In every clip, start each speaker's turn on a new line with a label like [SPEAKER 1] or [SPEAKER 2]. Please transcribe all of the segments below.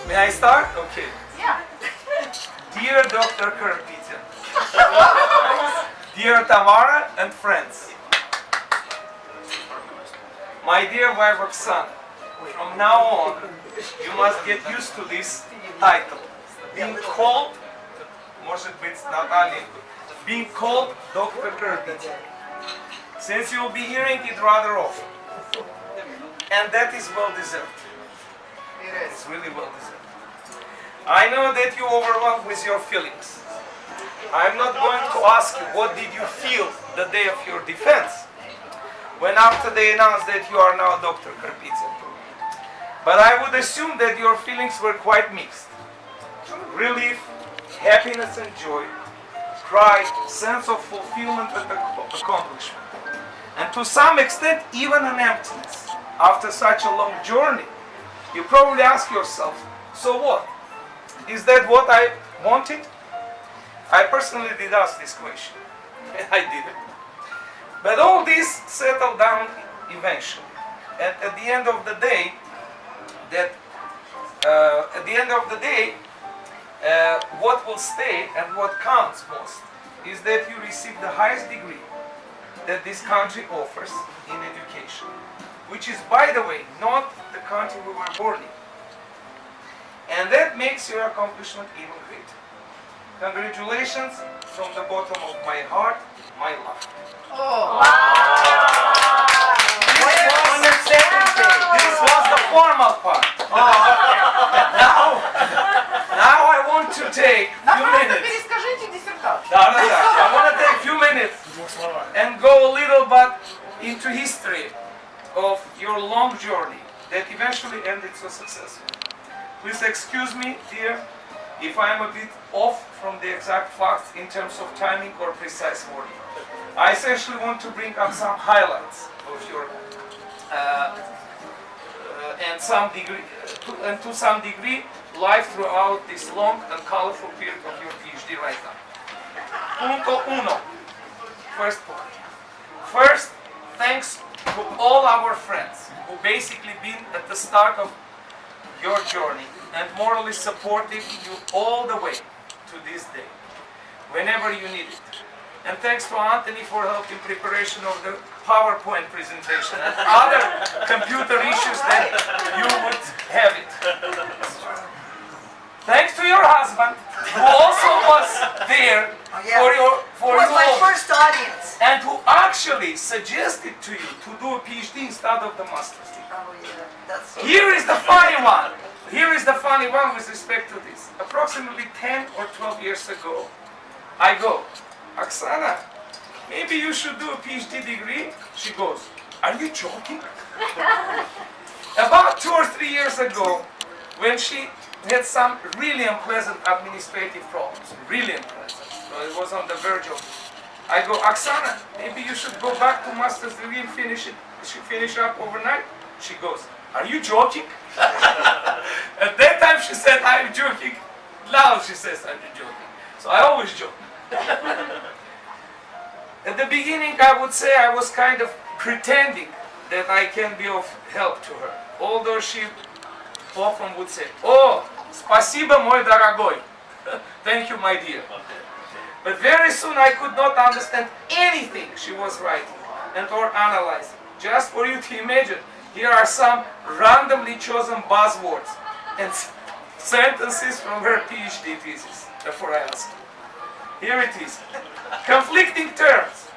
[SPEAKER 1] May I start? Okay.
[SPEAKER 2] Yeah.
[SPEAKER 1] Dear Dr. Karpitian, dear Tamara and friends, my dear wife Oksana, from now on, you must get used to this title. Being called, может быть, Natalia, being called Dr. Karpitian. Since you'll be hearing it rather often. And that is well deserved. It's really well deserved. I know that you overwhelmed with your feelings. I'm not going to ask you what did you feel the day of your defense, when after they announced that you are now Dr. Karpitian. But I would assume that your feelings were quite mixed. Relief, happiness and joy, pride, sense of fulfillment and accomplishment. And to some extent, even an emptiness. After such a long journey, you probably ask yourself, so what? Is that what I wanted? I personally did ask this question. I didn't. But all this settled down eventually. And at the end of the day, what will stay and what counts most is that you receive the highest degree that this country offers in education, which is, by the way, not the country we were born in. And that makes your accomplishment even greater. Congratulations from the bottom of my heart, my love.
[SPEAKER 2] Oh.
[SPEAKER 3] Wow.
[SPEAKER 1] This was the formal part. Now I want to take a few minutes.
[SPEAKER 2] Перескажите диссертацию.
[SPEAKER 1] I want to take a few minutes and go a little bit into history of your long journey that eventually ended so successfully. Please excuse me, dear, if I am a bit off from the exact facts in terms of timing or precise wording. I essentially want to bring up some highlights of your, to some degree, life throughout this long and colorful period of your PhD right now. Punto uno. First point. First, thanks to all our friends who basically been at the start of your journey and morally supported you all the way to this day, whenever you need it. And thanks to Anthony for help in preparation of the PowerPoint presentation and other computer issues that you would have it. Thanks to your husband, who also was there for
[SPEAKER 3] was
[SPEAKER 1] you
[SPEAKER 3] my
[SPEAKER 1] all,
[SPEAKER 3] first audience.
[SPEAKER 1] and who actually suggested to you to do a PhD instead of the master's degree.
[SPEAKER 3] Oh yeah, that's so
[SPEAKER 1] Here is the funny one. Here is the funny one with respect to this. Approximately 10 or 12 years ago, I go, Oksana, maybe you should do a PhD degree. She goes, are you joking? About 2 or 3 years ago, when she had some really unpleasant administrative problems, really unpleasant, so it was on the verge of it. I go, Oksana, maybe you should go back to master's degree and finish it. She finish up overnight. She goes, are you joking? At that time she said, I'm joking. Now she says, I'm joking. So I always joke. At the beginning, I would say I was kind of pretending that I can be of help to her. Although she often would say, oh, спасибо, мой дорогой. Thank you, my dear. But very soon I could not understand anything she was writing and or analyzing. Just for you to imagine, here are some randomly chosen buzzwords and sentences from her PhD thesis. Therefore I ask you. Here it is. Conflicting terms.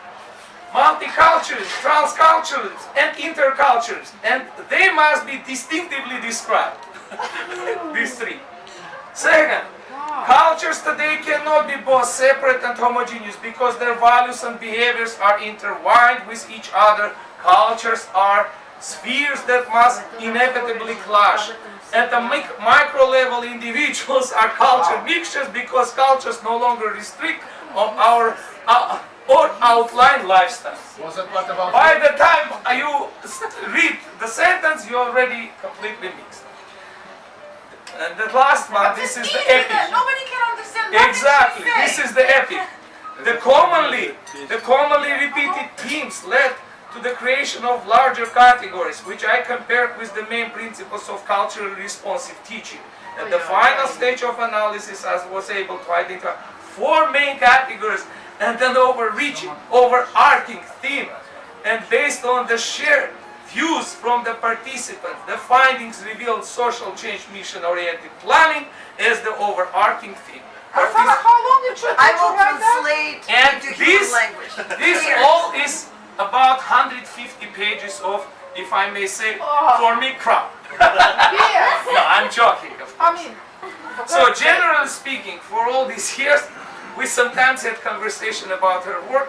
[SPEAKER 1] Multiculturalism, transculturalism, and interculturalism. And they must be distinctively described. These three. Second, cultures today cannot be both separate and homogeneous because their values and behaviors are intertwined with each other. Cultures are spheres that must inevitably clash. At the micro level, individuals are culture mixtures because cultures no longer restrict on our or outline lifestyles. By the time you read the sentence, you're already completely mixed. And the last one, this is the epic.
[SPEAKER 2] Nobody can understand nothing
[SPEAKER 1] Exactly,
[SPEAKER 2] she
[SPEAKER 1] this
[SPEAKER 2] says.
[SPEAKER 1] is the epic. The commonly repeated themes led to the creation of larger categories, which I compared with the main principles of culturally responsive teaching. At the final stage of analysis, I was able to identify 4 main categories and an overarching theme. And based on the shared views from the participants, the findings revealed social change mission-oriented planning as the overarching theme.
[SPEAKER 2] Oksana, how long it took
[SPEAKER 3] I
[SPEAKER 2] you to
[SPEAKER 3] will
[SPEAKER 2] write that?
[SPEAKER 3] translate
[SPEAKER 1] And
[SPEAKER 3] into
[SPEAKER 1] this,
[SPEAKER 3] human language.
[SPEAKER 1] this all is about 150 pages of, if I may say, for me, crap.
[SPEAKER 2] Yes.
[SPEAKER 1] No, I'm joking.
[SPEAKER 2] I mean,
[SPEAKER 1] So generally speaking, for all these years, we sometimes had conversation about her work,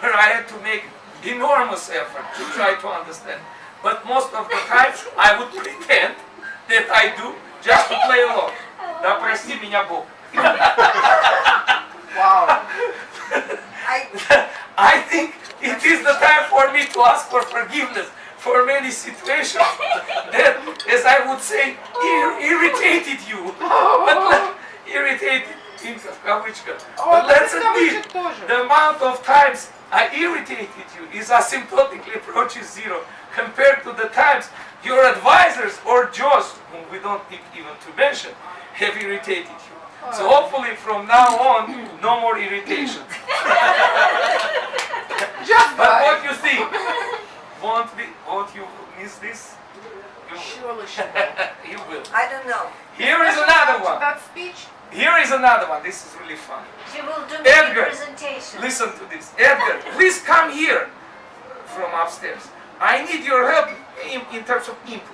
[SPEAKER 1] where I had to make enormous effort to try to understand. But most of the time, I would pretend that I do, just to play along. Да прости меня Бог.
[SPEAKER 2] wow.
[SPEAKER 1] I think it is the time for me to ask for forgiveness for many situations that, as I would say, irritated you. But irritated in кавычках. But let's admit, the amount of times I irritated you is asymptotically approaches 0 compared to the times your advisors or Joes, whom we don't need even to mention, have irritated you. So hopefully from now on, no more irritations. But what you think? Won't you miss this?
[SPEAKER 2] Surely she will.
[SPEAKER 1] You will.
[SPEAKER 3] I don't know.
[SPEAKER 1] Here is another one.
[SPEAKER 2] That speech.
[SPEAKER 1] Here is another one. This is really fun.
[SPEAKER 4] She will do
[SPEAKER 1] Edgar,
[SPEAKER 4] the presentation.
[SPEAKER 1] listen to this. Edgar, please come here from upstairs. I need your help in terms of input.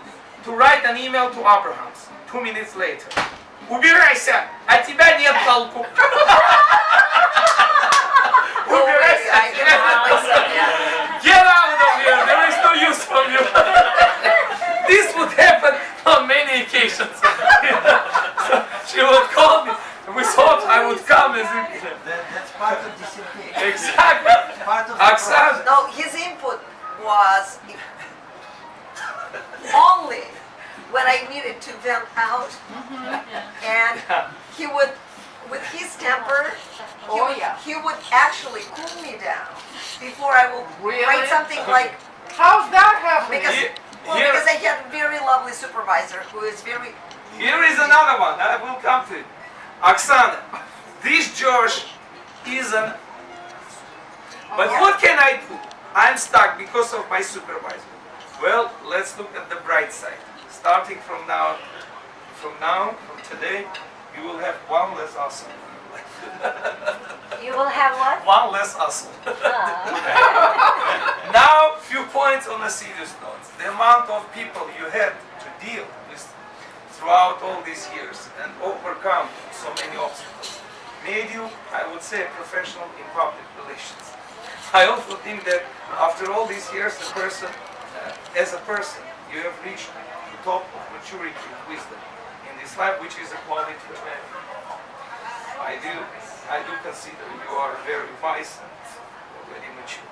[SPEAKER 1] To write an email to Abrahams. 2 minutes later. Убирайся, а тебя нет толку. Убирайся.
[SPEAKER 3] I can help myself, yeah.
[SPEAKER 1] Get out of here. There is no use for you. This would happen on many occasions. So she would call me with hopes I would come as if...
[SPEAKER 5] That's part of dissertation.
[SPEAKER 1] Exactly.
[SPEAKER 5] Part of the
[SPEAKER 1] Oksana.
[SPEAKER 3] No, his input was only when I needed to vent out, and he would, with his temper, he would actually cool me down before I will write something like,
[SPEAKER 2] How's that happening?
[SPEAKER 3] because, because I had a very lovely supervisor who is very,
[SPEAKER 1] Here is another one. I will come to it. Oksana, this George is an... But what can I do? I'm stuck because of my supervisor. Well, let's look at the bright side. Starting from today, you will have one less hustle.
[SPEAKER 4] You will have what?
[SPEAKER 1] One less hustle. Now, few points on a serious note. The amount of people you had to deal with throughout all these years and overcome so many obstacles made you, I would say, a professional in public relations. I also think that after all these years, as a person, you have reached the top of maturity and wisdom in this life, which is a quality of man. I do consider you are very wise and already mature.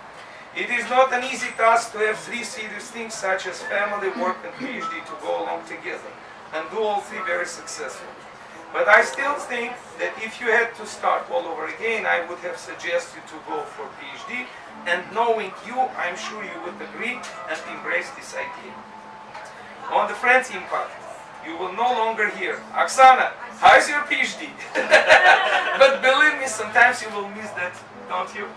[SPEAKER 1] It is not an easy task to have 3 serious things such as family, work, and PhD to go along together and do all 3 very successfully. But I still think that if you had to start all over again, I would have suggested to go for PhD, and knowing you, I'm sure you would agree and embrace this idea. On the friends impact, you will no longer hear, Oksana, how's your PhD? But believe me, sometimes you will miss that, don't you?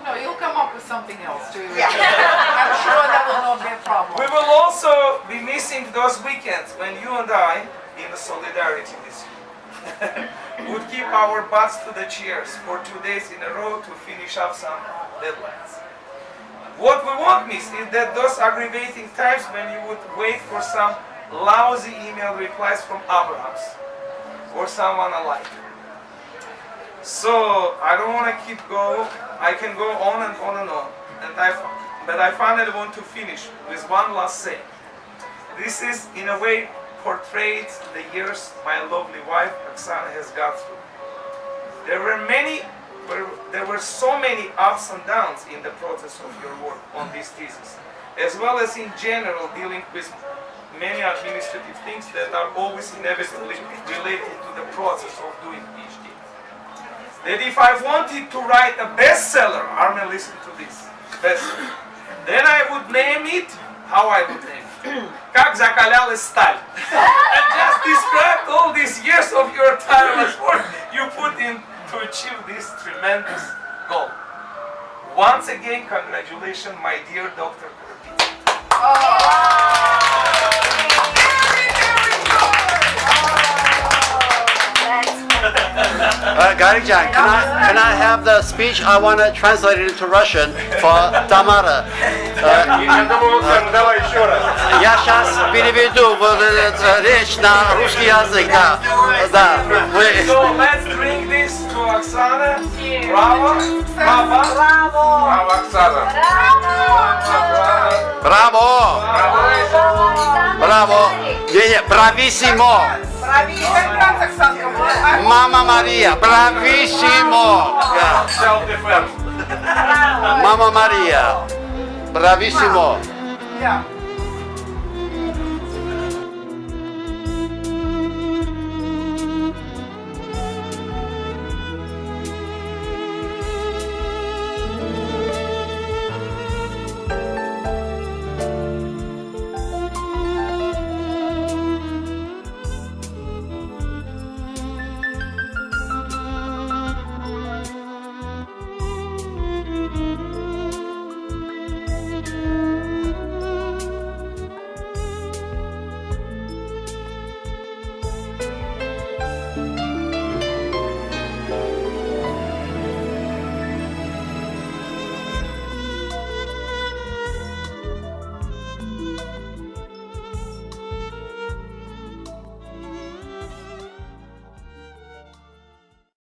[SPEAKER 2] No, you'll come up with something else too.
[SPEAKER 3] Yeah.
[SPEAKER 2] I'm sure that will not be a problem.
[SPEAKER 1] We will also be missing those weekends when you and I, in the solidarity this year, would keep our butts to the chairs for 2 days in a row to finish up some deadlines. What we won't miss is that those aggravating times when you would wait for some lousy email replies from Abrahams or someone alike. So I don't want to keep going. I can go on and on and on. But I finally want to finish with one last saying. This is, in a way, portrayed the years my lovely wife Oksana has gone through. There were so many ups and downs in the process of your work on this thesis, as well as in general dealing with many administrative things that are always inevitably related to the process of doing PhD. That if I wanted to write a bestseller, Armen, listen to this, bestseller, Then I would name it, how I would name it? Как закалялась сталь. And just describe all these years of your tireless work you put in to achieve this tremendous goal. Once again, congratulations, my dear Dr. Karapetyan.
[SPEAKER 4] Garijan, can I have the speech? I want to translate it into Russian for Tamara.
[SPEAKER 6] Давай еще раз.
[SPEAKER 4] Я сейчас переведу речь на русский язык, да. Да.
[SPEAKER 1] So let's bring this to Oksana. Bravo. Bravo.
[SPEAKER 6] Браво, Оксана.
[SPEAKER 4] Браво! Браво! Не, брависсимо! Мама Мария, брависсимо!
[SPEAKER 6] Self-defense.
[SPEAKER 4] Мама Мария, брависсимо!
[SPEAKER 2] Yeah.